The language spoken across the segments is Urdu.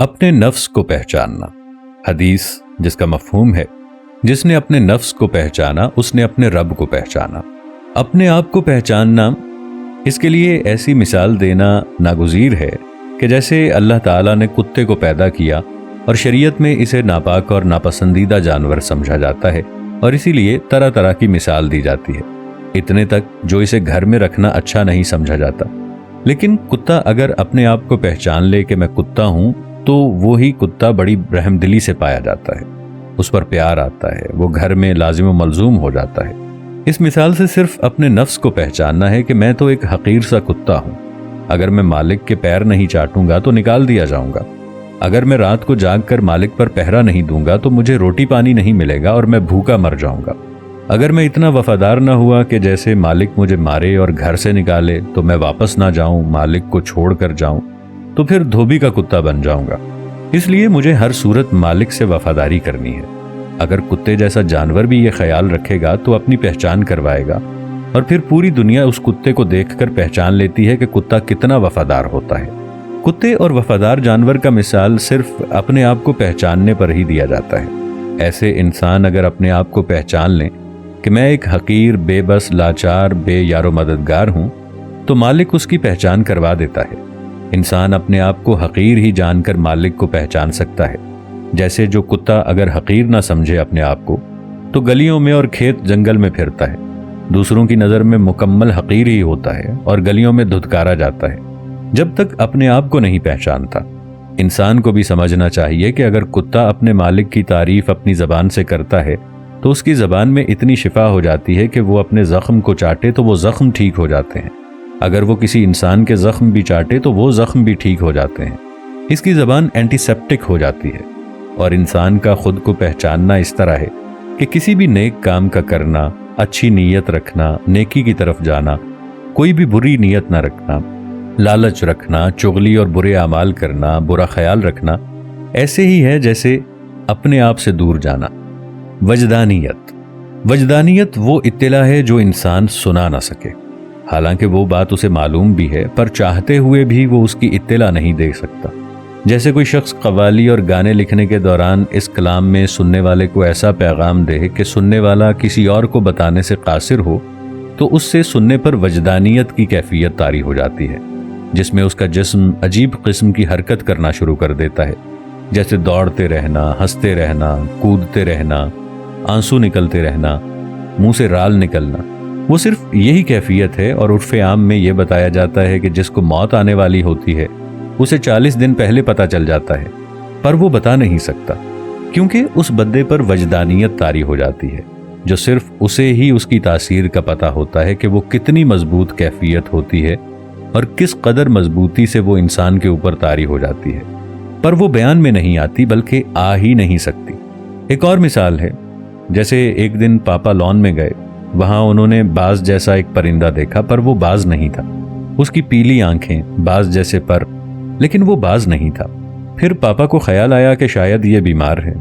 اپنے نفس کو پہچاننا۔ حدیث جس کا مفہوم ہے، جس نے اپنے نفس کو پہچانا اس نے اپنے رب کو پہچانا۔ اپنے آپ کو پہچاننا، اس کے لیے ایسی مثال دینا ناگزیر ہے کہ جیسے اللہ تعالیٰ نے کتے کو پیدا کیا اور شریعت میں اسے ناپاک اور ناپسندیدہ جانور سمجھا جاتا ہے، اور اسی لیے طرح طرح کی مثال دی جاتی ہے، اتنے تک جو اسے گھر میں رکھنا اچھا نہیں سمجھا جاتا۔ لیکن کتا اگر اپنے آپ کو پہچان لے کہ میں کتا ہوں، تو وہی کتا بڑی رحم دلی سے پایا جاتا ہے، اس پر پیار آتا ہے، وہ گھر میں لازم و ملزوم ہو جاتا ہے۔ اس مثال سے صرف اپنے نفس کو پہچاننا ہے کہ میں تو ایک حقیر سا کتا ہوں، اگر میں مالک کے پیر نہیں چاٹوں گا تو نکال دیا جاؤں گا، اگر میں رات کو جاگ کر مالک پر پہرا نہیں دوں گا تو مجھے روٹی پانی نہیں ملے گا اور میں بھوکا مر جاؤں گا، اگر میں اتنا وفادار نہ ہوا کہ جیسے مالک مجھے مارے اور گھر سے نکالے تو میں واپس نہ جاؤں، مالک کو چھوڑ کر جاؤں، تو پھر دھوبی کا کتا بن جاؤں گا۔ اس لیے مجھے ہر صورت مالک سے وفاداری کرنی ہے۔ اگر کتے جیسا جانور بھی یہ خیال رکھے گا تو اپنی پہچان کروائے گا، اور پھر پوری دنیا اس کتے کو دیکھ کر پہچان لیتی ہے کہ کتا کتنا وفادار ہوتا ہے۔ کتے اور وفادار جانور کا مثال صرف اپنے آپ کو پہچاننے پر ہی دیا جاتا ہے۔ ایسے انسان اگر اپنے آپ کو پہچان لیں کہ میں ایک حقیر، بے بس، لاچار، بے یار و مددگار ہوں، تو مالک اس کی پہچان کروا دیتا ہے۔ انسان اپنے آپ کو حقیر ہی جان کر مالک کو پہچان سکتا ہے۔ جیسے جو کتا اگر حقیر نہ سمجھے اپنے آپ کو تو گلیوں میں اور کھیت جنگل میں پھرتا ہے، دوسروں کی نظر میں مکمل حقیر ہی ہوتا ہے اور گلیوں میں دھتکارا جاتا ہے جب تک اپنے آپ کو نہیں پہچانتا۔ انسان کو بھی سمجھنا چاہیے کہ اگر کتا اپنے مالک کی تعریف اپنی زبان سے کرتا ہے تو اس کی زبان میں اتنی شفا ہو جاتی ہے کہ وہ اپنے زخم کو چاٹے تو وہ زخم ٹھیک ہو جاتے ہیں، اگر وہ کسی انسان کے زخم بھی چاٹے تو وہ زخم بھی ٹھیک ہو جاتے ہیں۔ اس کی زبان اینٹی سیپٹک ہو جاتی ہے۔ اور انسان کا خود کو پہچاننا اس طرح ہے کہ کسی بھی نیک کام کا کرنا، اچھی نیت رکھنا، نیکی کی طرف جانا، کوئی بھی بری نیت نہ رکھنا، لالچ رکھنا، چغلی اور برے اعمال کرنا، برا خیال رکھنا، ایسے ہی ہے جیسے اپنے آپ سے دور جانا۔ وجدانیت وہ اطلاع ہے جو انسان سنا نہ سکے، حالانکہ وہ بات اسے معلوم بھی ہے، پر چاہتے ہوئے بھی وہ اس کی اطلاع نہیں دے سکتا۔ جیسے کوئی شخص قوالی اور گانے لکھنے کے دوران اس کلام میں سننے والے کو ایسا پیغام دے کہ سننے والا کسی اور کو بتانے سے قاصر ہو، تو اس سے سننے پر وجدانیت کی کیفیت طاری ہو جاتی ہے، جس میں اس کا جسم عجیب قسم کی حرکت کرنا شروع کر دیتا ہے، جیسے دوڑتے رہنا، ہنستے رہنا، کودتے رہنا، آنسو نکلتے رہنا، منہ سے رال نکلنا۔ وہ صرف یہی کیفیت ہے، اور عرف عام میں یہ بتایا جاتا ہے کہ جس کو موت آنے والی ہوتی ہے اسے 40 دن پہلے پتہ چل جاتا ہے، پر وہ بتا نہیں سکتا، کیونکہ اس بندے پر وجدانیت طاری ہو جاتی ہے، جو صرف اسے ہی اس کی تاثیر کا پتہ ہوتا ہے کہ وہ کتنی مضبوط کیفیت ہوتی ہے اور کس قدر مضبوطی سے وہ انسان کے اوپر طاری ہو جاتی ہے، پر وہ بیان میں نہیں آتی بلکہ آ ہی نہیں سکتی۔ ایک اور مثال ہے، جیسے ایک دن پاپا لان میں گئے، وہاں انہوں نے باز جیسا ایک پرندہ دیکھا، پر وہ باز نہیں تھا، اس کی پیلی آنکھیں، باز جیسے پر، لیکن وہ باز نہیں تھا۔ پھر پاپا کو خیال آیا کہ شاید یہ بیمار ہے،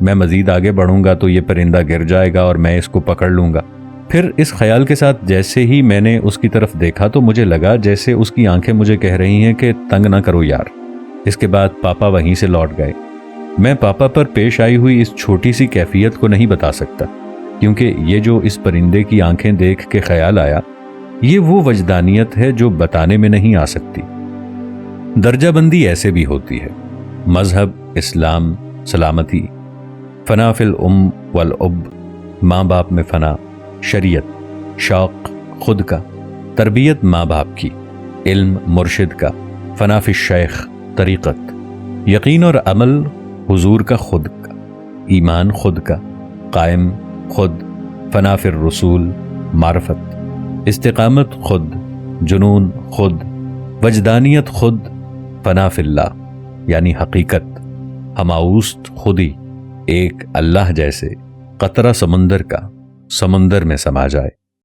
میں مزید آگے بڑھوں گا تو یہ پرندہ گر جائے گا اور میں اس کو پکڑ لوں گا۔ پھر اس خیال کے ساتھ جیسے ہی میں نے اس کی طرف دیکھا تو مجھے لگا جیسے اس کی آنکھیں مجھے کہہ رہی ہیں کہ تنگ نہ کرو یار۔ اس کے بعد پاپا وہیں سے لوٹ گئے۔ میں پاپا پر پیش آئی ہوئی اس چھوٹی سی کیفیت کو نہیں بتا سکتا، کیونکہ یہ جو اس پرندے کی آنکھیں دیکھ کے خیال آیا، یہ وہ وجدانیت ہے جو بتانے میں نہیں آ سکتی۔ درجہ بندی ایسے بھی ہوتی ہے: مذہب، اسلام، سلامتی، فنا فی الام والاب، ماں باپ میں فنا، شریعت، شوق خود کا، تربیت ماں باپ کی، علم مرشد کا، فنا فی الشیخ، طریقت، یقین اور عمل حضور کا خود کا، ایمان خود کا، قائم خود، فنا فی الرسول، معرفت، استقامت خود، جنون خود، وجدانیت خود، فنا فی اللہ یعنی حقیقت، ہماؤست خودی، ایک اللہ جیسے قطرہ سمندر کا، سمندر میں سما جائے۔